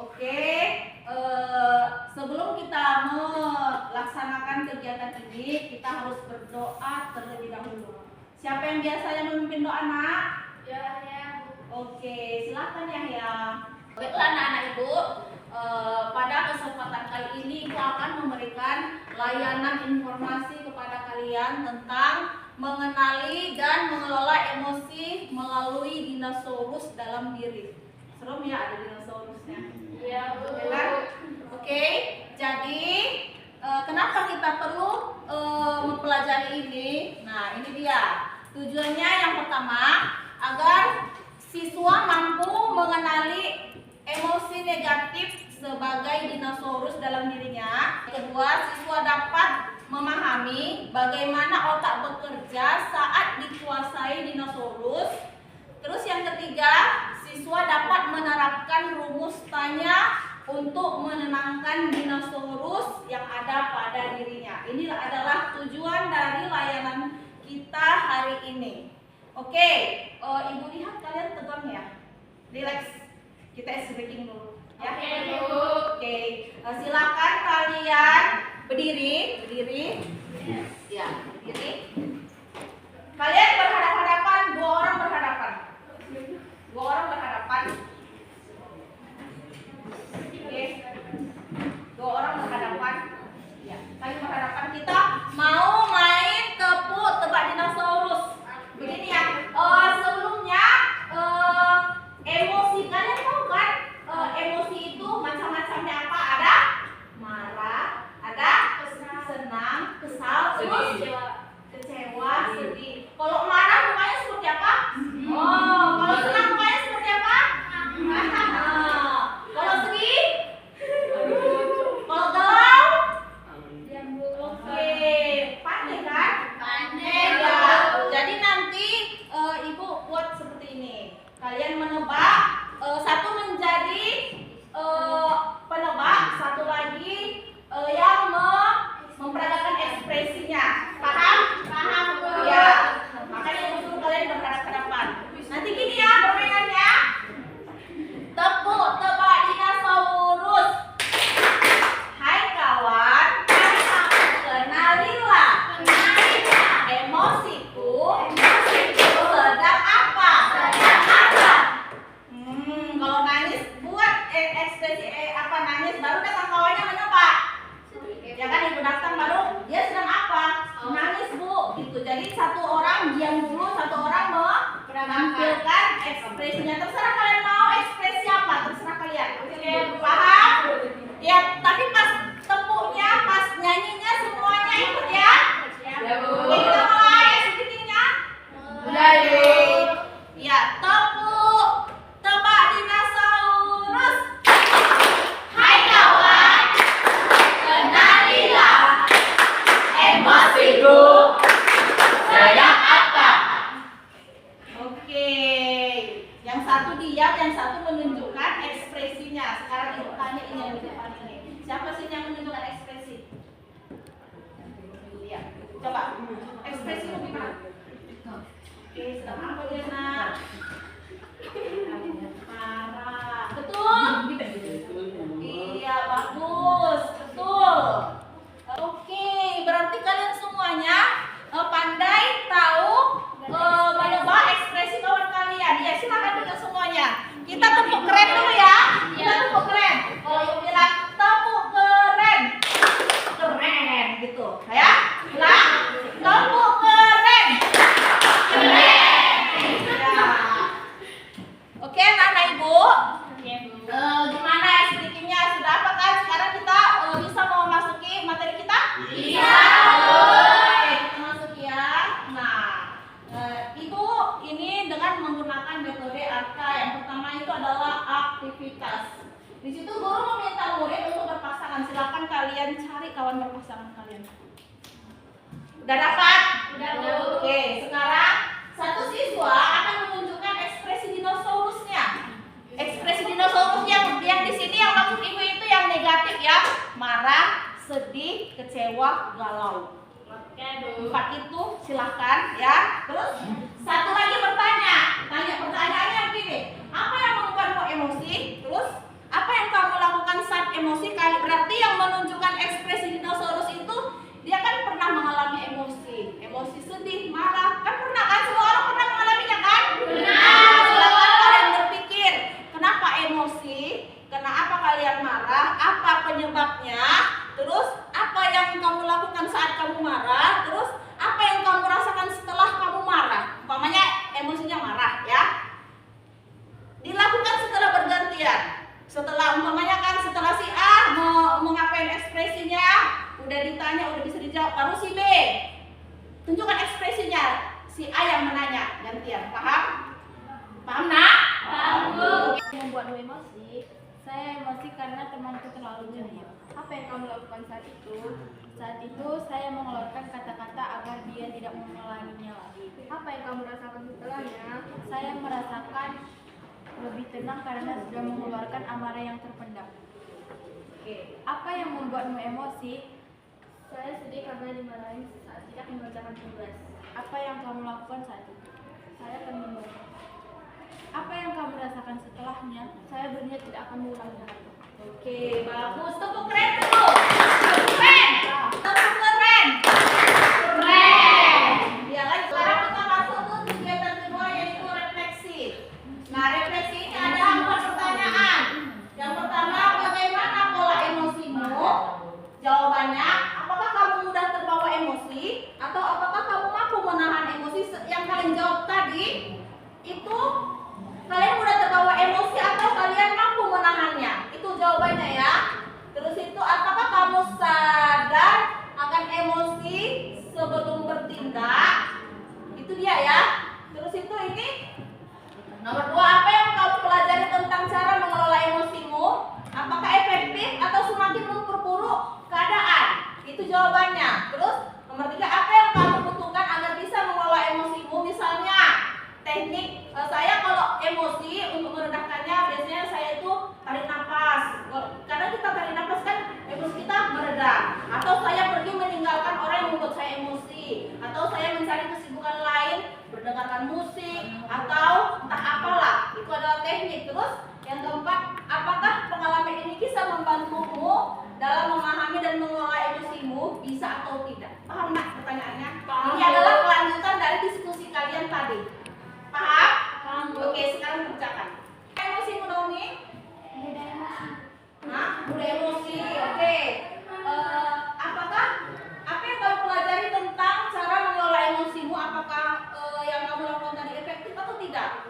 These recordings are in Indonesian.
Oke, sebelum kita melaksanakan kegiatan ini, kita harus berdoa terlebih dahulu. Siapa yang biasanya memimpin doa, Nak? Ya. Oke, silakan ya. Baiklah anak-anak Ibu, pada kesempatan kali ini Ibu akan memberikan layanan informasi kepada kalian tentang mengenali dan mengelola emosi melalui dinosaurus dalam diri. Serem ya ada dinosaurusnya. Iya, Bu. Oke, jadi kenapa kita perlu mempelajari ini? Nah, ini dia. Tujuannya yang pertama, agar siswa mampu mengenali emosi negatif sebagai dinosaurus dalam dirinya. Kedua, siswa dapat memahami bagaimana otak bekerja saat dikuasai dinosaurus. Terus yang ketiga, siswa dapat menerapkan rumus tanya untuk menenangkan dinosaurus yang ada pada dirinya. Ini adalah tujuan dari layanan kita hari ini. Oke, Ibu lihat kalian tegang ya, relax. Kita ice breaking dulu. Ya. Oke, Bu. Oke, silakan kalian berdiri. Ya, berdiri. Kalian berhadapan-hadapan, dua orang berhadapan. Oke, dua orang berhadapan. Ya, kalian berhadapan. Kita mau main tebak dinosaurus. Begini ya. Sebelumnya emosi kalian tahu kan? Emosi itu macam-macamnya apa? Ada marah, ada senang, kesal, terus kecewa, sedih. Kalau marah mukanya seperti apa? Oh, kalau senang mukanya seperti apa? Kalau sedih? Kalau galau? Oke, pandai kan? Pandai, Ya. Jadi nanti Ibu buat seperti ini. Kalian menebak, satu menjadi penebak, satu lagi yang memperagakan ekspresinya. Paham? Paham, Bu. Ya. Makanya Ibu suruh kalian berhadapan-hadapan. Nanti gini ya permainannya. Tebak dinosaurus. Hai kawan, kenalilah emosiku sedang apa? Kalau nangis buat ekspresi apa nangis, baru datang kawannya menebak. Ya kan Ibu datang baru dia sedang apa? Nangis Bu. Gitu. Jadi satu orang diam dulu, satu orang menampilkan ekspresinya. Terserah kalian mau ekspresi apa, terserah kalian. Oke, paham? Ya, tapi pas tepuknya, pas nyanyinya semuanya ikut ya. Ya, Bu. Oke, kita mulai sedikitnya. Mulai. Ya, tebak dinosaurus. Hai kawan, kenalilah emosiku sedang apa? Oke, yang satu diam, yang satu menunjukkan ekspresinya. Sekarang Ibu tanya ini yang di depan ini. Siapa sih yang menunjukkan ekspresi? Iya, coba ekspresimu gimana? Oke, sedang apa dia nak? Marah, betul? Iya, bagus, betul. Oke, berarti kalian semuanya pandai tahu menebak ekspresi kawan kalian. Ya, silakan duduk semuanya. Kita tepuk keren dulu ya. Kita tepuk keren. Kalau Ibu bilang tepuk keren, keren gitu. Ya, bilang tepuk keren, keren. Ya. Oke, anak Ibu. Gimana sedikitnya? Sudah apa kan? Sekarang kita bisa mau masuki materi kita? Bisa. Oke, kita masuk ya. Nah, Ibu ini dengan menggunakan metode ARKA. Yang pertama itu adalah aktivitas. Di situ guru meminta murid untuk berpasangan. Silakan kalian cari kawan berpasangan kalian. Udah dapat? Udah, Bu. Oke, sekarang satu siswa akan menunjukkan ekspresi dinosaurusnya. Ekspresi dinosaurus yang di sini yang maksud Ibu itu yang negatif ya. Marah, sedih, kecewa, galau. Oke, Bu. 4 itu silakan ya. Terus satu lagi bertanya. Tanya pertanyaannya begini. Apa yang membuatmu emosi? Terus apa yang kamu yang menunjukkan ekspresi dinosaurus itu dia kan pernah mengalami emosi sedih, marah, kan pernah kan, semua orang pernah mengalaminya kan? Pernah. Silakan kalian berpikir, kenapa emosi? Kenapa kalian marah? Apa penyebabnya? Terus apa yang kamu lakukan saat kamu marah? Terus apa yang kamu rasakan setelah kamu marah? Umpamanya emosinya marah ya. Dilakukan setelah bergantian. Setelah umpamanya kan setelah si A mau ngapain ekspresinya, udah ditanya, udah bisa dijawab, baru si B tunjukkan ekspresinya. Si A yang menanya gantian. Paham? Paham nak? Paham, Bu. Yang membuatmu emosi, saya emosi karena temanku terlalu jahil. Apa yang kamu lakukan saat itu? Saat itu saya mengeluarkan kata-kata agar dia tidak mengulanginya lagi. Apa yang kamu rasakan setelahnya? Saya merasakan lebih tenang karena sudah mengeluarkan amarah yang terpendam. Oke. Apa yang membuatmu emosi? Saya sedih karena dimarahin saat tidak mengerjakan tugas. Apa yang kamu lakukan saat itu? Saya akan menunggu. Apa yang kamu rasakan setelahnya? Saya berniat tidak akan mengulanginya lagi. Oke, bagus. Tepuk keren dulu. Keren. Tepuk keren. Keren. Ya kan, sekarang kita masuk ke kegiatan kedua yaitu refleksi. Nah, refleksi ini ada 4 pertanyaan. Yang pertama, bagaimana pola emosimu? Jawabannya, apakah kamu mudah terbawa emosi atau apakah kamu mampu menahan emosi? Yang kalian jawab tadi itu kalian mudah terbawa emosi atau kalian mampu menahannya? Itu jawabannya ya. Terus itu apakah kamu sadar akan emosi sebelum bertindak? Itu dia ya. Terus itu ini nomor 2, apa yang kamu pelajari tentang cara mengelola emosimu? Apakah efektif atau semakin memperburuk keadaan? Itu jawabannya. Terus nomor 3, apa yang kamu butuhkan agar bisa mengelola emosimu? Misalnya teknik saya kalau emosi untuk meredahkannya biasanya saya itu tarik nafas. Karena kita tarik nafas kan emosi kita mereda. Atau saya pergi meninggalkan orang yang membuat saya emosi. Atau saya mencari kesibukan lain, mendengarkan musik atau entah apalah. Itu adalah teknik. Terus yang keempat, apakah pengalaman ini bisa membantumu dalam memahami dan mengelola emosimu? Bisa atau tidak? Paham nggak pertanyaannya? Paham. Ini adalah kelanjutan dari diskusi kalian tadi. Paham? Paham, Bu. Oke, sekarang kerjakan. Emosimu Naomi? Mudah emosi. Hah? Mudah emosi. Oke. Apakah apa yang kamu pelajari tentang cara mengelola emosimu? Apakah yang kamu lakukan tadi efektif atau tidak?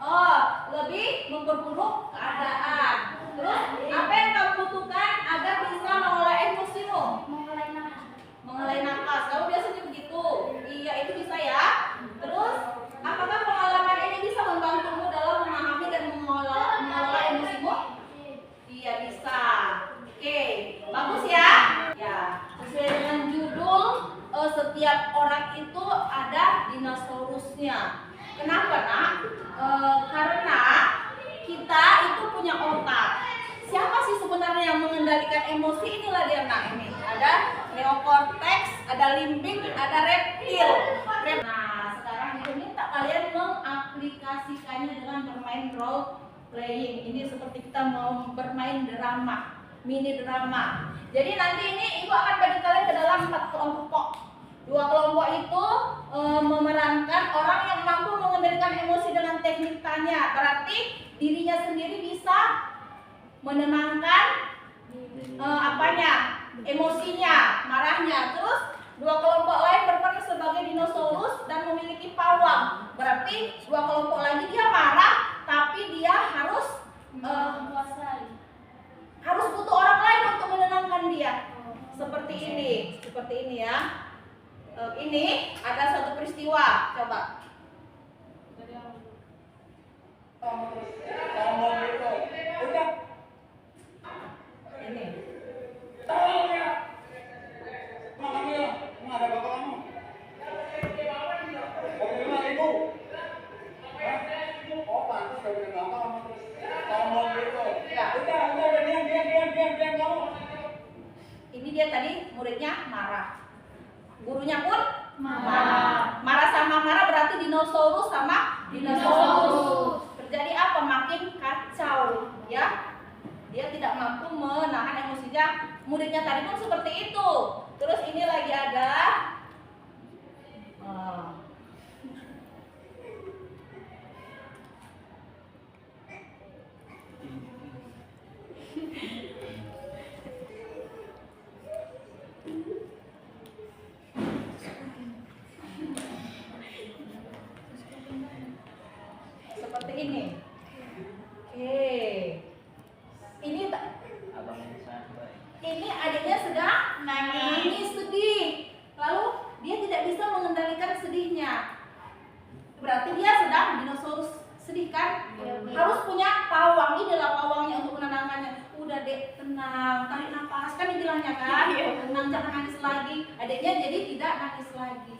Oh, lebih memperburuk keadaan. Terus apa yang kamu butuhkan agar bisa mengelola emosimu? Mengelai nafas. Kamu biasanya begitu. Iya, itu bisa ya. Terus, apakah pengalaman ini bisa membantumu dalam memahami dan mengelola emosimu? Iya, bisa. Oke, bagus ya. Ya, sesuai dengan judul, setiap orang itu ada dinosaurusnya. Kenapa, Nak? Karena kita itu punya otak. Siapa sih sebenarnya yang mengendalikan emosi? Inilah dia, Nak. Ini ada neokortex, ada limbik, ada reptil. Nah, sekarang aku minta kalian mengaplikasikannya dengan bermain role playing. Ini seperti kita mau bermain drama, mini drama. Jadi nanti ini ibu akan bagi kalian ke dalam 4 kelompok. 2 kelompok itu memerankan orang yang mampu mengendalikan emosi dengan teknik tanya. Berarti dirinya sendiri bisa menenangkan emosinya, marahnya. Terus 2 kelompok lain berperan sebagai dinosaurus dan memiliki pawang. Berarti 2 kelompok lagi dia marah, tapi dia harus butuh orang lain untuk menenangkan dia. Seperti ini ya. Ini ada satu peristiwa, coba. Ini. Ini dia tadi muridnya marah. Gurunya pun marah. Marah sama marah berarti dinosaurus sama dinosaurus. Terjadi apa? Makin kacau, ya. Dia tidak mampu maksudnya muridnya tadi pun seperti itu. Terus ini lagi ada seperti ini. Oke. Ini adiknya sedang nangis sedih. Lalu dia tidak bisa mengendalikan sedihnya. Berarti dia sedang dinosaurus sedih kan? Harus punya pawang. Ini adalah pawangnya untuk menenangkannya. Udah dek, tenang, tarik nafas, kan dibilangnya kan? Tenang, jangan nangis lagi. Adiknya jadi tidak nangis lagi.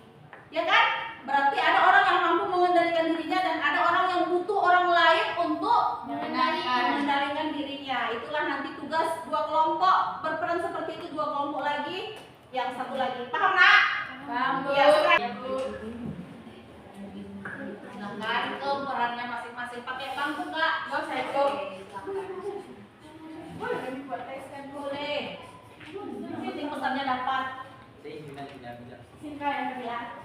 Ya kan? Berarti ada orang yang mampu mengendalikan dirinya dan ada orang yang butuh orang lain untuk mengendalikan dirinya. Itulah nanti tugas dua kelompok berperan seperti itu, dua kelompok lagi, yang satu lagi. Paham nak? Paham, Bu. Ya, Ya, Bu. Silakan ke perannya masing-masing. Pakai bangku kak? Gak usah itu. Boleh dibuat tes kan? Boleh. Penting pesannya dapat. Singkat yang bilang.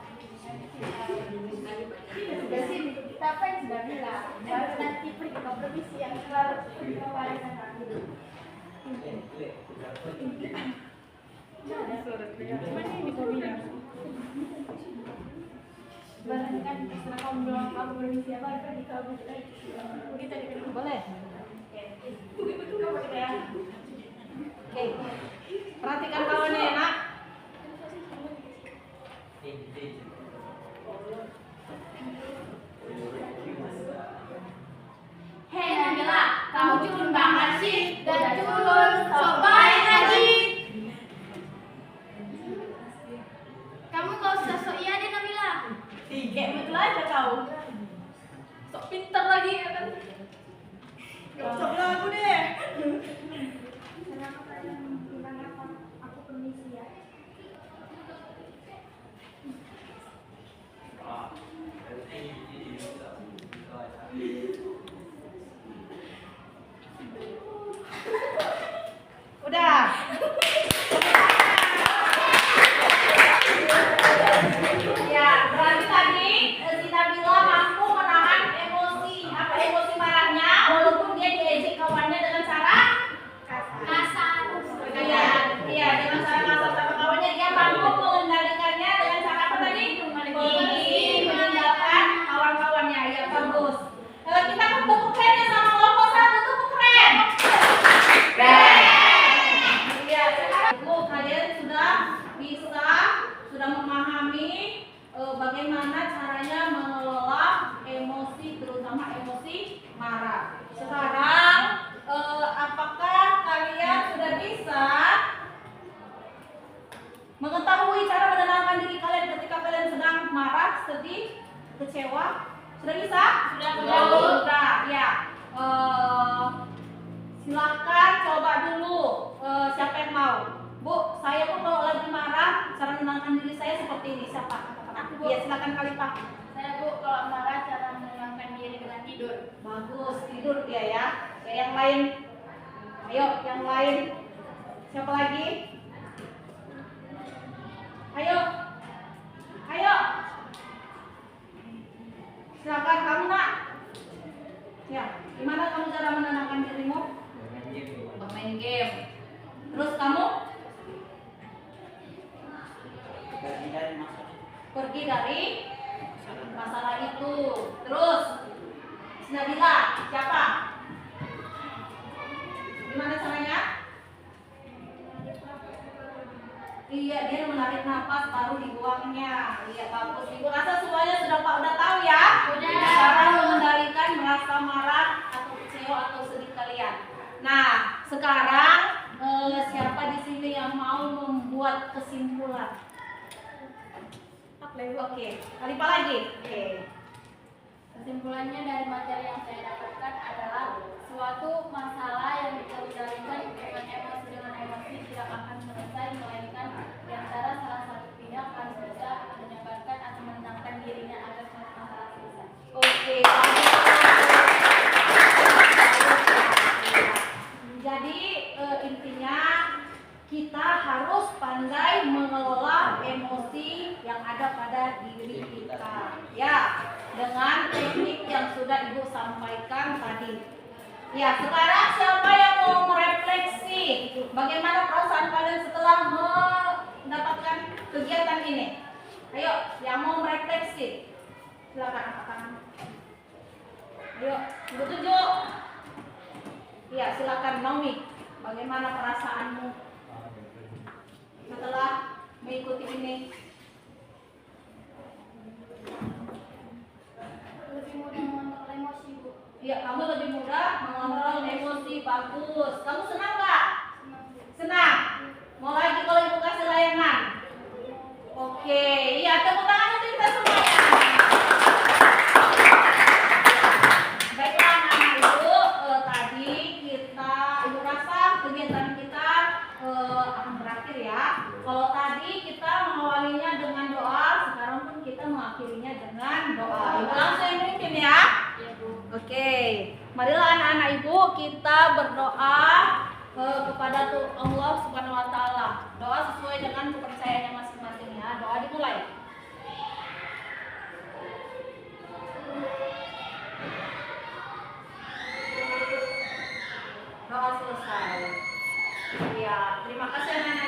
Sudah sini kita apa yang sudah bilang. Baru nanti pergi ke provinsi yang selalu kewarisan kami. Ada surat cuma ini kau bilang. Barang kan setelah kamu bilang kamu provinsi apa pergi ke provinsi. Kita dikenal Boleh. Oke. Perhatikan kawannya ya nak. Hei Nabila, kamu culun banget sih. Dan culun, sok baik lagi. Kamu gak usah sok iya deh Nabila. Kayak betul aja kau. Sok pintar lagi ya kan. Gak usah bilang aku deh. Kenapa kalian bilang apa? Aku permisi ya. Udah. Ya, berarti tadi si Nabila mampu menahan emosi. Apa emosi marahnya walaupun dia diejek kawannya dengan cara Kasar. Iya, iya, dengan cara kasar sama kawannya dia mampu mengendalikannya dengan cara apa tadi? Meninggalkan kawan-kawannya. Ya, bagus. Kalau kita tepuk keren ya sama kelompok satu, tepuk keren. Iya, sekarang kalian sudah memahami bagaimana caranya mengelola emosi, terutama emosi marah. Sekarang apakah kalian sudah bisa mengetahui cara menenangkan diri kalian ketika kalian sedang marah, sedih, kecewa? Sudah bisa? Sudah. Ya. Silahkan coba dulu. Siapa yang mau? Bu, saya tuh kalau lagi marah, cara menenangkan diri saya seperti ini. Siapa? Aku, Bu. Iya, silakan Khalifah. Saya Bu kalau marah cara menenangkan diri dengan tidur. Bagus, tidur dia ya. Ya, yang lain. Ayo, yang lain. Siapa lagi? Ayo. Ayo. Silakan kamu nak. Ya, gimana kamu cara menenangkan dirimu? Bermain game. Terus kamu? Pergi dari masalah itu. Terus Nabila, siapa? Gimana caranya? Iya, dia menarik nafas baru dibuangnya. Iya, bagus. Ibu rasa semuanya udah tahu ya? Udah. Cara mengendalikan merasa marah atau kecewa atau sedih kalian. Nah, sekarang siapa di sini yang mau membuat kesimpulan? Oke, Khalifah lagi. Oke. Kesimpulannya dari materi yang saya dapatkan adalah suatu masalah yang dikendalikan dengan emosi tidak akan selesai, melainkan di antara salah satu pihak harus bisa menyabarkan atau menenangkan dirinya agar suatu masalah selesai. Oke. Jadi intinya kita harus pandai mengelola emosi yang ada pada diri kita. Ya, dengan teknik yang sudah Ibu sampaikan tadi. Ya, sekarang siapa yang mau merefleksi? Bagaimana perasaan kalian setelah mendapatkan kegiatan ini? Ayo, yang mau merefleksi. Silakan angkat tangan. Ayo, Ibu tunjuk. Ya, silakan Naomi. Bagaimana perasaanmu setelah mengikuti ini? Lebih mudah mengontrol emosi, Bu. Ya, kamu lebih mudah mengontrol emosi. Bagus. Kamu senang nggak? Senang. Mau lagi kalau Ibu kasih layangan? Oke. Iya, tepuk tangan untuk kita semuanya. Baiklah anak-anak Ibu, tadi kita Ibu rasa kegiatan kita akan berakhir ya. Kalau tadi kita mengawalinya dengan doa, sekarang pun kita mengakhirinya dengan doa. Ibu langsung mungkin ya. Oke, marilah anak-anak Ibu kita berdoa kepada Allah Subhanahu wa taala. Doa sesuai dengan kepercayaannya masing-masing ya. Doa dimulai. Doa selesai. Ya, terima kasih anak-anak.